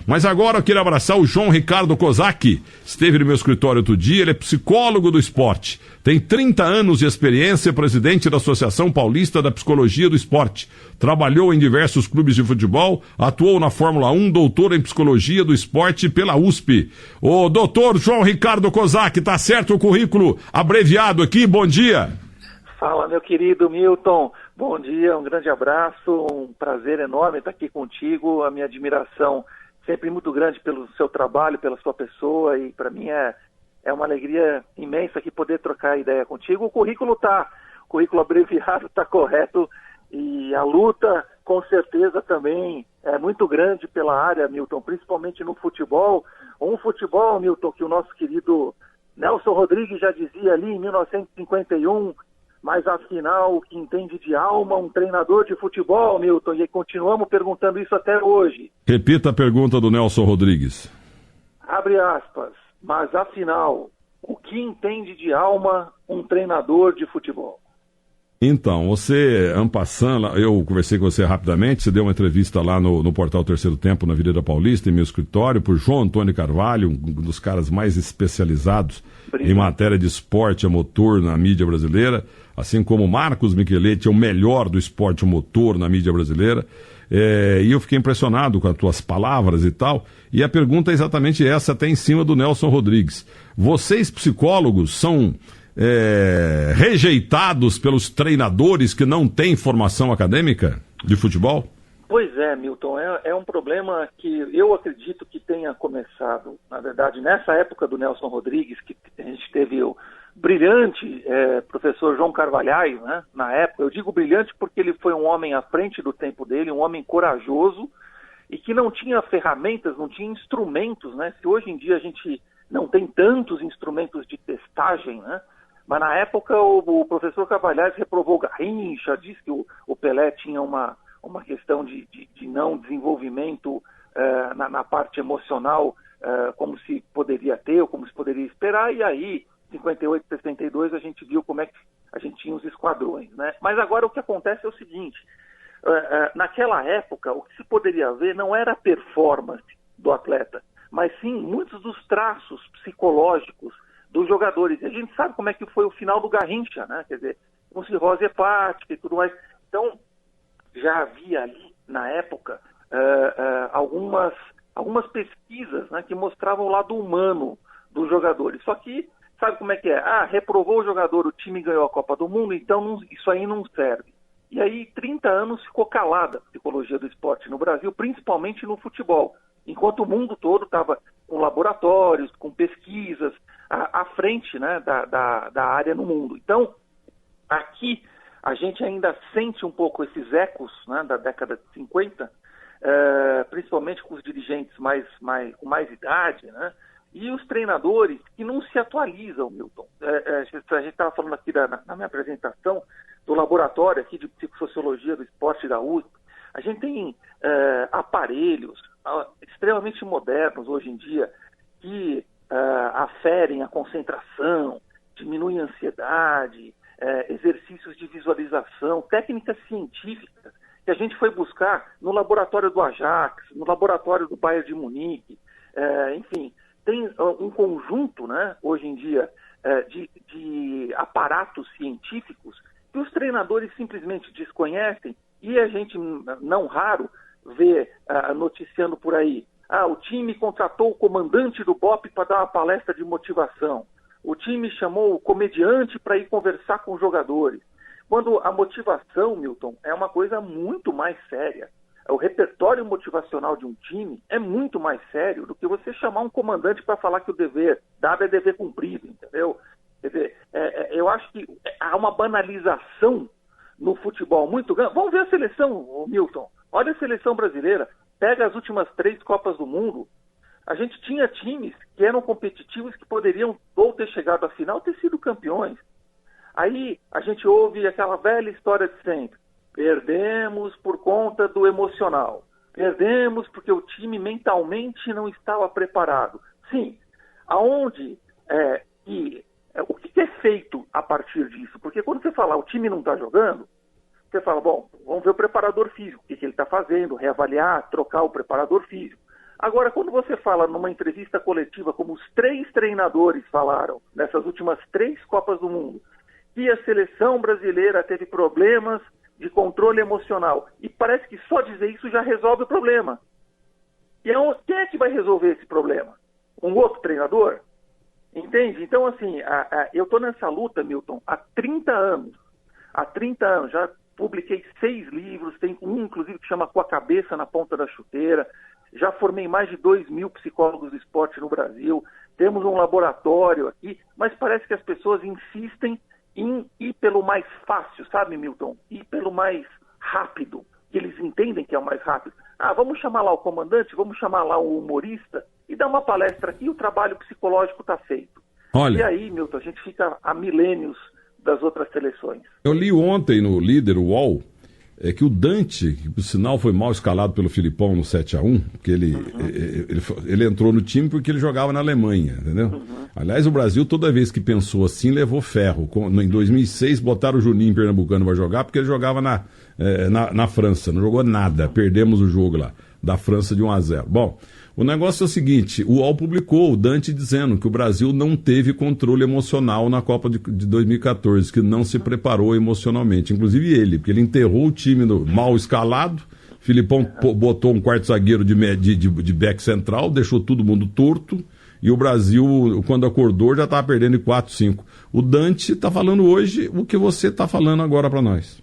Mas agora eu queria abraçar o João Ricardo Kozak. Esteve no meu escritório outro dia, ele é psicólogo do esporte. Tem 30 anos de experiência, presidente da Associação Paulista da Psicologia do Esporte. Trabalhou em diversos clubes de futebol, atuou na Fórmula 1, doutor em Psicologia do Esporte pela USP. O doutor João Ricardo Kozak, tá certo o currículo abreviado aqui? Bom dia. Fala, meu querido Milton. Bom dia, um grande abraço, um prazer enorme estar aqui contigo. A minha admiração sempre muito grande pelo seu trabalho, pela sua pessoa, e para mim é uma alegria imensa aqui poder trocar ideia contigo. O currículo abreviado está correto, e a luta com certeza também é muito grande pela área, Milton, principalmente no futebol. Um futebol, Milton, que o nosso querido Nelson Rodrigues já dizia ali em 1951, mas afinal, o que entende de alma, um treinador de futebol, Milton, e continuamos perguntando isso até hoje. Repita a pergunta do Nelson Rodrigues. Abre aspas, mas afinal, o que entende de alma um treinador de futebol? Então, você, en passant, eu conversei com você rapidamente, você deu uma entrevista lá no portal Terceiro Tempo, na Avenida Paulista, em meu escritório, por João Antônio Carvalho, um dos caras mais especializados em matéria de esporte a motor na mídia brasileira, assim como Marcos Micheletti é o melhor do esporte a motor na mídia brasileira, e eu fiquei impressionado com as tuas palavras e tal, e a pergunta é exatamente essa, até em cima do Nelson Rodrigues. Vocês, psicólogos, são rejeitados pelos treinadores que não têm formação acadêmica de futebol? Pois é, Milton, é um problema que eu acredito que tenha começado, na verdade, nessa época do Nelson Rodrigues, que a gente teve o brilhante professor João Carvalhais, né, na época. Eu digo brilhante porque ele foi um homem à frente do tempo dele, um homem corajoso e que não tinha ferramentas, não tinha instrumentos, né? Se hoje em dia a gente não tem tantos instrumentos de testagem, né? Mas na época o professor Carvalhais reprovou Garrincha, disse que o Pelé tinha uma questão de não desenvolvimento na parte emocional como se poderia ter ou como se poderia esperar, e aí, 58, 62, a gente viu como é que a gente tinha os esquadrões, né? Mas agora o que acontece é o seguinte, naquela época o que se poderia ver não era a performance do atleta, mas sim muitos dos traços psicológicos dos jogadores. E a gente sabe como é que foi o final do Garrincha, né? Quer dizer, com cirrose hepática e tudo mais. Então, já havia ali, na época, algumas pesquisas, né, que mostravam o lado humano dos jogadores. Só que, sabe como é que é? Reprovou o jogador, o time ganhou a Copa do Mundo, então isso aí não serve. E aí, 30 anos ficou calada a psicologia do esporte no Brasil, principalmente no futebol. Enquanto o mundo todo estava com laboratórios, com pesquisas, à frente, né, da área no mundo. Então, aqui a gente ainda sente um pouco esses ecos, né, da década de 50, principalmente com os dirigentes com mais idade, né, e os treinadores que não se atualizam, Milton. A gente estava falando aqui na minha apresentação do laboratório aqui de psicossociologia do esporte da USP. A gente tem aparelhos extremamente modernos hoje em dia que aferem a concentração, diminuem a ansiedade, exercícios de visualização, técnicas científicas que a gente foi buscar no laboratório do Ajax, no laboratório do Bayern de Munique, enfim, tem um conjunto, né, hoje em dia, de aparatos científicos que os treinadores simplesmente desconhecem, e a gente, não raro, vê noticiando por aí, o time contratou o comandante do BOPE para dar uma palestra de motivação, o time chamou o comediante para ir conversar com os jogadores. Quando a motivação, Milton, é uma coisa muito mais séria. O repertório motivacional de um time é muito mais sério do que você chamar um comandante para falar que o dever dado é dever cumprido, entendeu? Quer dizer, eu acho que há uma banalização no futebol muito grande. Vamos ver a seleção, Milton. Olha a seleção brasileira. Pega as últimas 3 Copas do Mundo. A gente tinha times que eram competitivos que poderiam ou ter chegado à final ou ter sido campeões. Aí a gente ouve aquela velha história de sempre. Perdemos por conta do emocional. Perdemos porque o time mentalmente não estava preparado. Sim, aonde o que é feito a partir disso? Porque quando você fala o time não está jogando, você fala, bom, vamos ver o preparador físico, o que ele está fazendo, reavaliar, trocar o preparador físico. Agora, quando você fala numa entrevista coletiva, como os 3 treinadores falaram nessas últimas 3 Copas do Mundo, que a seleção brasileira teve problemas de controle emocional, e parece que só dizer isso já resolve o problema. E quem é que vai resolver esse problema? Um outro treinador? Entende? Então, assim, eu estou nessa luta, Milton, há 30 anos. Há 30 anos, já publiquei 6 livros, tem um, inclusive, que chama Com a Cabeça na Ponta da Chuteira. Já formei mais de 2.000 psicólogos do esporte no Brasil. Temos um laboratório aqui, mas parece que as pessoas insistem em ir pelo mais fácil, sabe, Milton? Ir pelo mais rápido, que eles entendem que é o mais rápido. Vamos chamar lá o comandante, vamos chamar lá o humorista e dar uma palestra aqui, o trabalho psicológico está feito. Olha, e aí, Milton, a gente fica há milênios das outras seleções. Eu li ontem no Líder UOL que o Dante, que por sinal foi mal escalado pelo Filipão no 7-1, porque ele entrou no time porque ele jogava na Alemanha, entendeu? Aliás, o Brasil, toda vez que pensou assim, levou ferro. Em 2006, botaram o Juninho Pernambucano para jogar porque ele jogava na França, não jogou nada, perdemos o jogo lá, da França de 1-0. Bom, o negócio é o seguinte, o UOL publicou o Dante dizendo que o Brasil não teve controle emocional na Copa de 2014, que não se preparou emocionalmente, inclusive ele, porque ele enterrou o time mal escalado, Filipão botou um quarto zagueiro de back central, deixou todo mundo torto, e o Brasil, quando acordou, já estava perdendo em 4-5. O Dante está falando hoje o que você está falando agora para nós.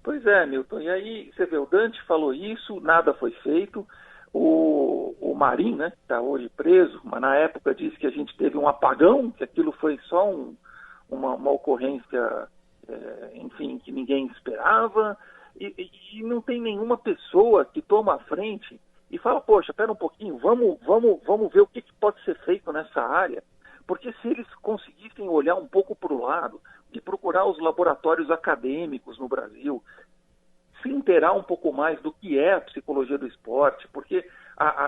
Pois é, Milton, e aí você vê, o Dante falou isso, nada foi feito. O Marinho, né, que está hoje preso, mas na época disse que a gente teve um apagão, que aquilo foi só uma ocorrência, enfim, que ninguém esperava, e não tem nenhuma pessoa que toma a frente e fala, poxa, espera um pouquinho, vamos ver o que pode ser feito nessa área, porque se eles conseguissem olhar um pouco para o lado e procurar os laboratórios acadêmicos no Brasil, se inteirar um pouco mais do que é a psicologia do esporte, porque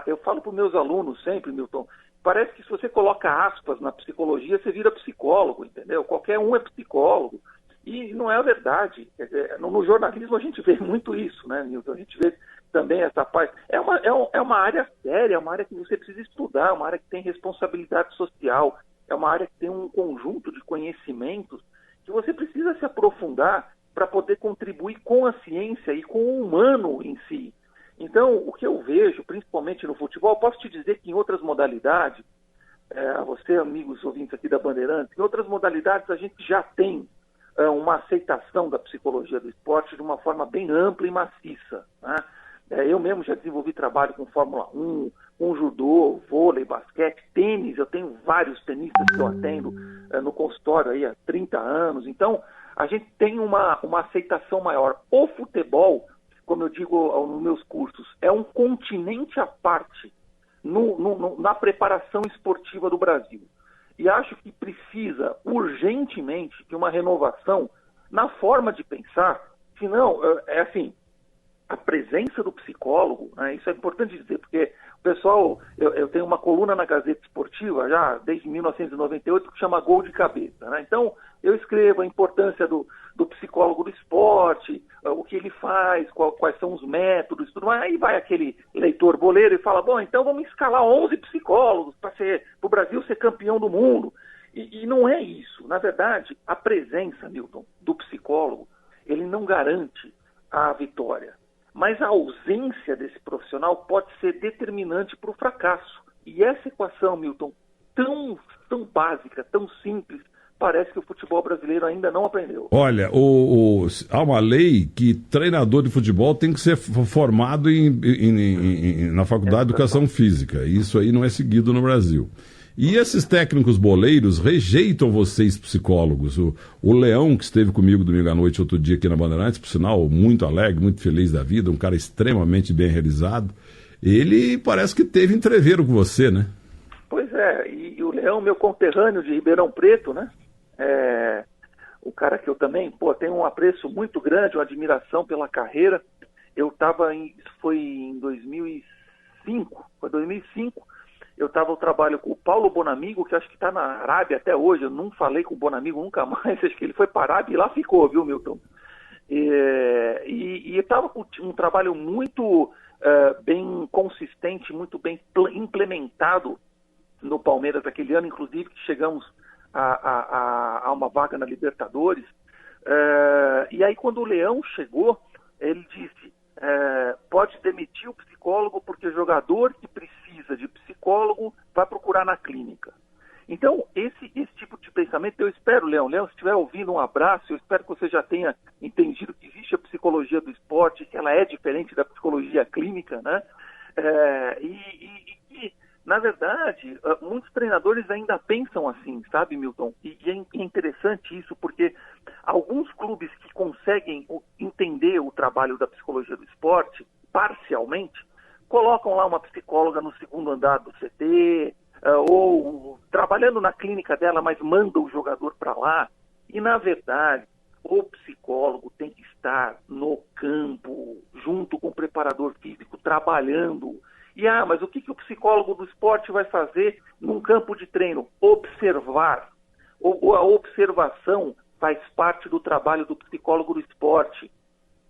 eu falo para os meus alunos sempre, Milton, parece que se você coloca aspas na psicologia, você vira psicólogo, entendeu? Qualquer um é psicólogo, e não é a verdade. Quer dizer, no jornalismo a gente vê muito isso, né, Milton? A gente vê também essa parte. É uma área séria, é uma área que você precisa estudar, é uma área que tem responsabilidade social, é uma área que tem um conjunto de conhecimentos que você precisa se aprofundar para poder contribuir com a ciência e com o humano em si. Então, o que eu vejo, principalmente no futebol, posso te dizer que em outras modalidades, você, amigos ouvintes aqui da Bandeirantes, em outras modalidades a gente já tem uma aceitação da psicologia do esporte de uma forma bem ampla e maciça, né? Eu mesmo já desenvolvi trabalho com Fórmula 1, com judô, vôlei, basquete, tênis. Eu tenho vários tenistas que eu atendo no consultório aí há 30 anos. Então, a gente tem uma aceitação maior. O futebol, como eu digo nos meus cursos, é um continente à parte na preparação esportiva do Brasil. E acho que precisa urgentemente de uma renovação na forma de pensar, senão, a presença do psicólogo, né, isso é importante dizer, porque o pessoal, eu tenho uma coluna na Gazeta Esportiva, já desde 1998, que chama Gol de Cabeça, né? Então, eu escrevo a importância do psicólogo do esporte, o que ele faz, quais são os métodos, tudo mais. Aí vai aquele leitor boleiro e fala, bom, então vamos escalar 11 psicólogos para o Brasil ser campeão do mundo. E não é isso. Na verdade, a presença, Milton, do psicólogo, ele não garante a vitória. Mas a ausência desse profissional pode ser determinante para o fracasso. E essa equação, Milton, tão básica, tão simples, parece que o futebol brasileiro ainda não aprendeu. Olha, há uma lei que treinador de futebol tem que ser formado na Faculdade de Educação Física. Isso aí não é seguido no Brasil. E esses técnicos boleiros rejeitam vocês, psicólogos. O Leão, que esteve comigo domingo à noite, outro dia aqui na Bandeirantes, por sinal, muito alegre, muito feliz da vida, um cara extremamente bem realizado, ele parece que teve entreveiro com você, né? Pois é, e o Leão, meu conterrâneo de Ribeirão Preto, né? O cara que eu também, tenho um apreço muito grande, uma admiração pela carreira. Eu estava foi em 2005, eu estava no trabalho com o Paulo Bonamigo, que acho que está na Arábia até hoje. Eu não falei com o Bonamigo nunca mais, acho que ele foi para a Arábia e lá ficou, viu, Milton? E eu estava com um trabalho muito bem consistente, muito bem implementado no Palmeiras aquele ano, inclusive que chegamos a uma vaga na Libertadores. E aí quando o Leão chegou, ele disse, pode demitir o psicólogo porque o jogador que precisa de psicólogo vai procurar na clínica. Então, esse tipo de pensamento, eu espero, Leão, se estiver ouvindo, um abraço, eu espero que você já tenha entendido que existe a psicologia do esporte, que ela é diferente da psicologia clínica, né? E na verdade, muitos treinadores ainda pensam assim, sabe, Milton? E é interessante isso, porque alguns clubes que conseguem entender o trabalho da psicologia do esporte, parcialmente, colocam lá uma psicóloga no segundo andar do CT, ou trabalhando na clínica dela, mas manda o jogador para lá. E, na verdade, o psicólogo tem que estar no campo, junto com o preparador físico, trabalhando. Mas o que o psicólogo do esporte vai fazer num campo de treino? Observar. A observação faz parte do trabalho do psicólogo do esporte.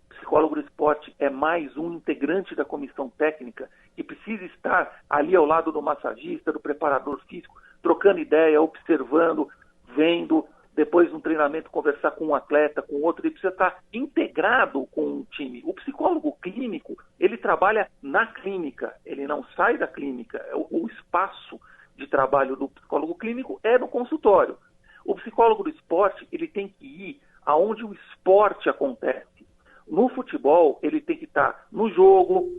O psicólogo do esporte é mais um integrante da comissão técnica que precisa estar ali ao lado do massagista, do preparador físico, trocando ideia, observando, vendo, depois de um treinamento conversar com um atleta, com outro, ele precisa estar integrado com um time. O psicólogo clínico, ele trabalha na clínica, ele não sai da clínica. O espaço de trabalho do psicólogo clínico é no consultório. O psicólogo do esporte, ele tem que ir aonde o esporte acontece. No futebol, ele tem que estar no jogo,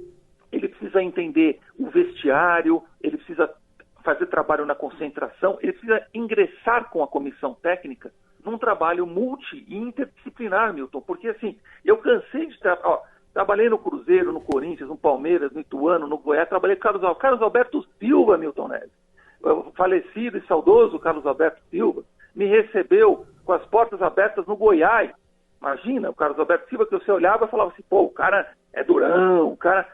ele precisa entender o vestiário, ele precisa fazer trabalho na concentração, ele precisa ingressar com a comissão técnica num trabalho multi e interdisciplinar, Milton, porque assim, eu cansei de trabalhei no Cruzeiro, no Corinthians, no Palmeiras, no Ituano, no Goiás, trabalhei com Carlos Alberto Silva, Milton Neves, o falecido e saudoso Carlos Alberto Silva, me recebeu com as portas abertas no Goiás. Imagina, o Carlos Alberto Silva, que você olhava e falava assim, o cara é durão, o cara...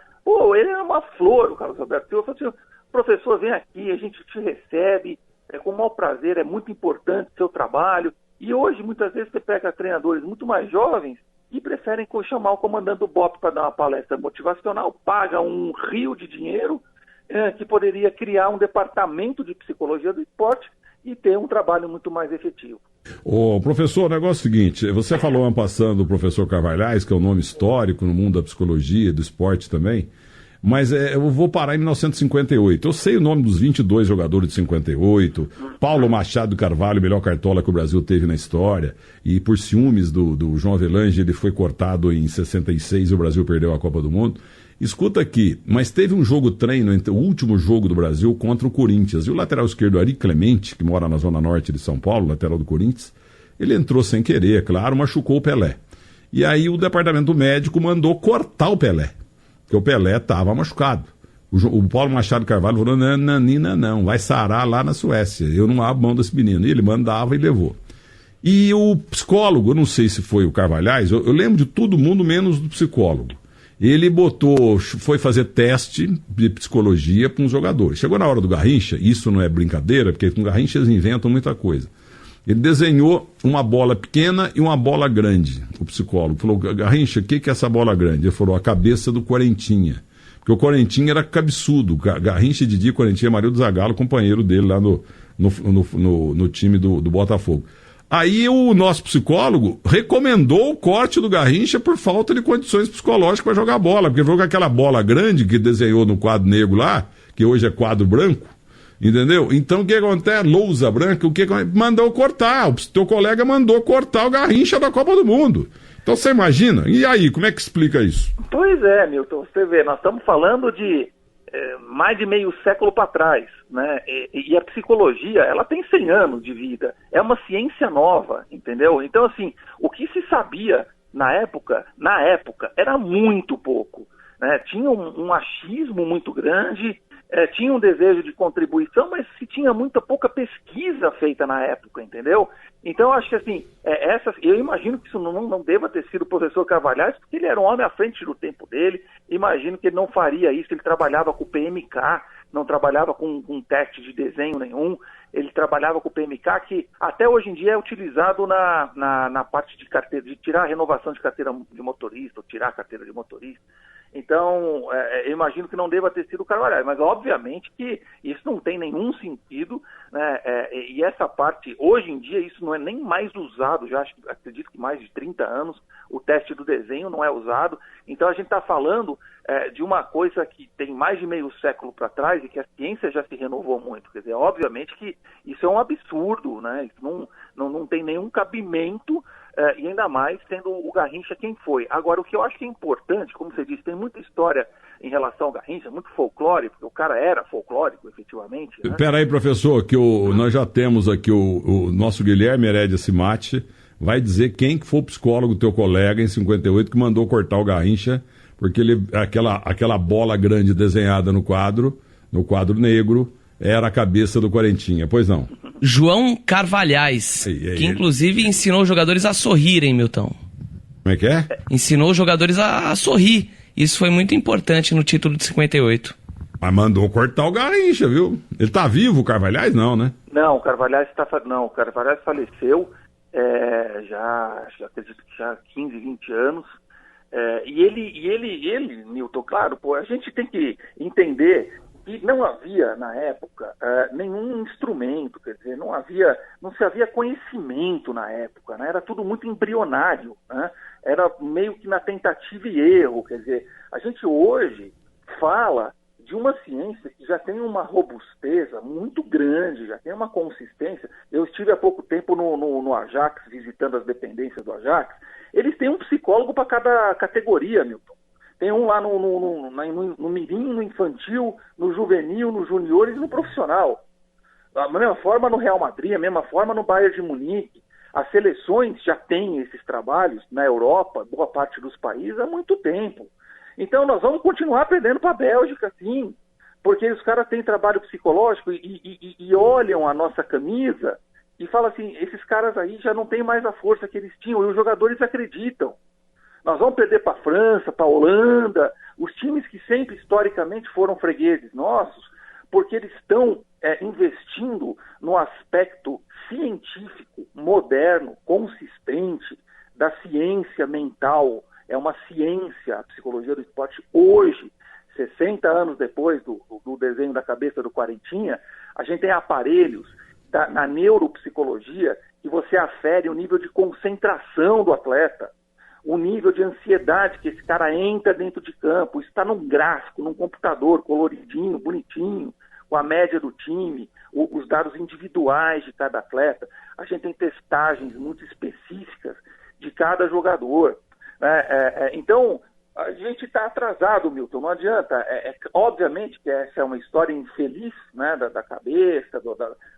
ele é uma flor, o Carlos Alberto Silva. Eu falei assim, professor, vem aqui, a gente te recebe, com o maior prazer, é muito importante o seu trabalho. E hoje, muitas vezes, você pega treinadores muito mais jovens e preferem chamar o comandante do BOP para dar uma palestra motivacional, paga um rio de dinheiro, que poderia criar um departamento de psicologia do esporte e ter um trabalho muito mais efetivo. Ô, professor, o negócio é o seguinte, você falou passando do professor Carvalhais, que é um nome histórico no mundo da psicologia e do esporte também, mas eu vou parar em 1958. Eu sei o nome dos 22 jogadores de 58, Paulo Machado Carvalho, o melhor cartola que o Brasil teve na história, e por ciúmes do João Avelange, ele foi cortado em 66 e o Brasil perdeu a Copa do Mundo. Escuta aqui, mas teve um jogo treino, o último jogo do Brasil contra o Corinthians, e o lateral esquerdo Ari Clemente, que mora na zona norte de São Paulo, lateral do Corinthians, ele entrou sem querer, é claro, machucou o Pelé. E aí o departamento médico mandou cortar o Pelé, porque o Pelé estava machucado. O Paulo Machado Carvalho falou, não, vai sarar lá na Suécia, eu não abro mão desse menino. E ele mandava e levou. E o psicólogo, eu não sei se foi o Carvalhais, eu lembro de todo mundo menos do psicólogo. Ele foi fazer teste de psicologia para uns jogadores. Chegou na hora do Garrincha, isso não é brincadeira, porque com Garrincha eles inventam muita coisa. Ele desenhou uma bola pequena e uma bola grande. O psicólogo falou, Garrincha, o que é essa bola grande? Ele falou, a cabeça do Quarentinha. Porque o Quarentinha era cabeçudo. Garrincha, Didi, Quarentinha, Marildo Zagallo, companheiro dele lá no time do Botafogo. Aí o nosso psicólogo recomendou o corte do Garrincha por falta de condições psicológicas para jogar bola, porque falou que aquela bola grande que desenhou no quadro negro lá, que hoje é quadro branco, entendeu? Então o que acontece? Lousa branca, mandou cortar, o teu colega mandou cortar o Garrincha da Copa do Mundo. Então você imagina, e aí, como é que explica isso? Pois é, Milton, você vê, nós estamos falando de mais de meio século para trás, né? E a psicologia, ela tem 100 anos de vida, é uma ciência nova, entendeu? Então, assim, o que se sabia na época, era muito pouco, né? Tinha um achismo muito grande, tinha um desejo de contribuição, mas se tinha pouca pesquisa feita na época, entendeu? Então, eu acho que assim, eu imagino que isso não deva ter sido o professor Carvalhais, porque ele era um homem à frente do tempo dele, imagino que ele não faria isso, ele trabalhava com o PMK, não trabalhava com teste de desenho nenhum, ele trabalhava com o PMK, que até hoje em dia é utilizado na parte de carteira, de tirar a renovação de carteira de motorista, ou tirar a carteira de motorista. Então, eu imagino que não deva ter sido o Carvalhais, mas obviamente que isso não tem nenhum sentido, né? E essa parte, hoje em dia, isso não é nem mais usado, acredito que mais de 30 anos, o teste do desenho não é usado. Então, a gente está falando de uma coisa que tem mais de meio século para trás e que a ciência já se renovou muito. Quer dizer, obviamente que isso é um absurdo, né? Isso não tem nenhum cabimento, e ainda mais sendo o Garrincha quem foi. Agora, o que eu acho que é importante, como você disse, tem muita história em relação ao Garrincha, muito folclore, porque o cara era folclórico, efetivamente. Né? Peraí, professor, que nós já temos aqui o nosso Guilherme Herédia Cimatti, vai dizer quem que foi o psicólogo, teu colega, em 58, que mandou cortar o Garrincha, porque aquela bola grande desenhada no quadro negro, era a cabeça do Quarentinha, pois não? João Carvalhais, que inclusive ensinou os jogadores a sorrirem, Milton. Como é que é? Ensinou os jogadores a sorrir. Isso foi muito importante no título de 58. Mas mandou cortar o Garrincha, viu? Ele tá vivo, o Carvalhais não, né? Não, o Carvalhais o Carvalhais faleceu, já acredito que já há 15, 20 anos. E ele, Milton, claro, a gente tem que entender que não havia, na época, nenhum instrumento, quer dizer, não se havia conhecimento na época, né? Era tudo muito embrionário, né? Era meio que na tentativa e erro, quer dizer, a gente hoje fala de uma ciência que já tem uma robusteza muito grande, já tem uma consistência. Eu estive há pouco tempo no Ajax, visitando as dependências do Ajax. Eles têm um psicólogo para cada categoria, Milton. Tem um lá no mirim, no infantil, no juvenil, no junior e no profissional. Da mesma forma no Real Madrid, a mesma forma no Bayern de Munique. As seleções já têm esses trabalhos na Europa, boa parte dos países, há muito tempo. Então nós vamos continuar perdendo para a Bélgica, sim, porque os caras têm trabalho psicológico e olham a nossa camisa e falam assim, esses caras aí já não têm mais a força que eles tinham, e os jogadores acreditam. Nós vamos perder para a França, para a Holanda, os times que sempre historicamente foram fregueses nossos, porque eles estão investindo no aspecto científico, moderno, consistente, da ciência mental. É uma ciência, a psicologia do esporte hoje, 60 anos depois do desenho da cabeça do Quarentinha, a gente tem aparelhos na neuropsicologia que você afere o nível de concentração do atleta, o nível de ansiedade que esse cara entra dentro de campo. Isso está num gráfico, num computador coloridinho, bonitinho, com a média do time, os dados individuais de cada atleta. A gente tem testagens muito específicas de cada jogador. Então, a gente está atrasado, Milton, não adianta. Obviamente que essa é uma história infeliz, né, da cabeça,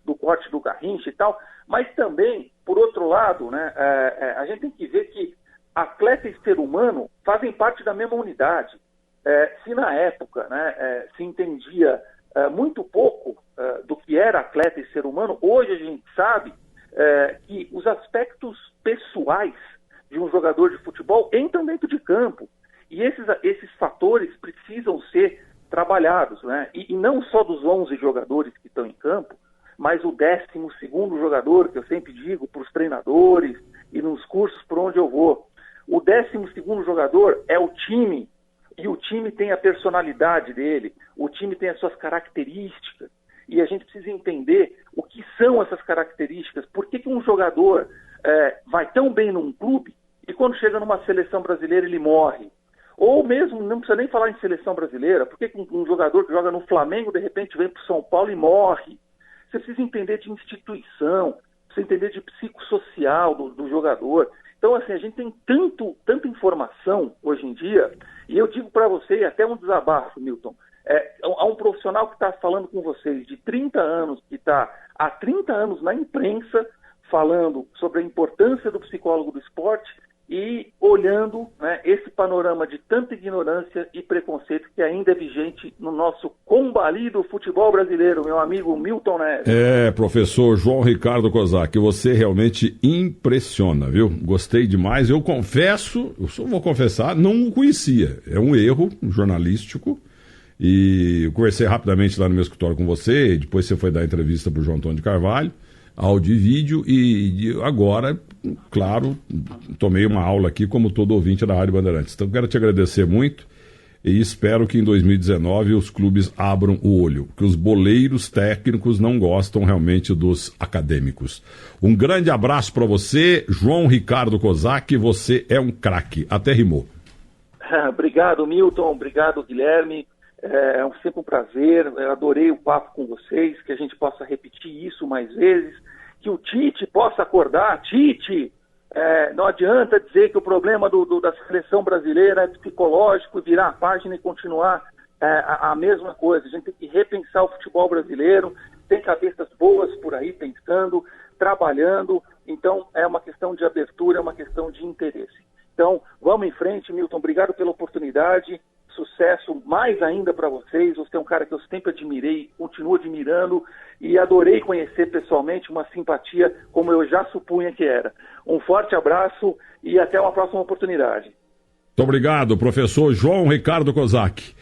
do corte do Garrincha e tal, mas também, por outro lado, né, a gente tem que ver que atleta e ser humano fazem parte da mesma unidade. Se na época, né, se entendia muito pouco do que era atleta e ser humano, hoje a gente sabe que os aspectos pessoais de um jogador de futebol entram dentro de campo. E esses fatores precisam ser trabalhados, né? E não só dos 11 jogadores que estão em campo, mas o 12º jogador, que eu sempre digo para os treinadores e nos cursos por onde eu vou. O 12º jogador é o time, e o time tem a personalidade dele, o time tem as suas características, e a gente precisa entender o que são essas características. Por que um jogador vai tão bem num clube e quando chega numa seleção brasileira ele morre? Ou mesmo, não precisa nem falar em seleção brasileira, por que um jogador que joga no Flamengo de repente vem para o São Paulo e morre? Você precisa entender de instituição, precisa entender de psicossocial do jogador. Então, assim, a gente tem tanta informação hoje em dia, e eu digo para você, até um desabafo, Milton, há um profissional que está falando com vocês de 30 anos, que está há 30 anos na imprensa, falando sobre a importância do psicólogo do esporte e olhando, né, esse panorama de tanta ignorância e preconceito que ainda é vigente no nosso combalido futebol brasileiro, meu amigo Milton Neves. Professor João Ricardo Kozak, você realmente impressiona, viu? Gostei demais. Eu confesso, eu só vou confessar, não o conhecia. É um erro jornalístico. E eu conversei rapidamente lá no meu escritório com você, e depois você foi dar entrevista para o João Antônio de Carvalho, áudio e vídeo, e agora, claro, tomei uma aula aqui como todo ouvinte da Rádio Bandeirantes. Então quero te agradecer muito e espero que em 2019 os clubes abram o olho, que os boleiros técnicos não gostam realmente dos acadêmicos. Um grande abraço para você, João Ricardo Kozak, você é um craque. Até rimou. Obrigado, Milton, obrigado, Guilherme. É sempre um prazer, eu adorei o papo com vocês, que a gente possa repetir isso mais vezes, que o Tite possa acordar. Tite, não adianta dizer que o problema da seleção brasileira é psicológico, virar a página e continuar a mesma coisa. A gente tem que repensar o futebol brasileiro, tem cabeças boas por aí pensando, trabalhando, então é uma questão de abertura, é uma questão de interesse. Então, vamos em frente, Milton, obrigado pela oportunidade, sucesso mais ainda para vocês. Você é um cara que eu sempre admirei, continuo admirando e adorei conhecer pessoalmente, uma simpatia como eu já supunha que era. Um forte abraço e até uma próxima oportunidade. Muito obrigado, professor João Ricardo Kozak.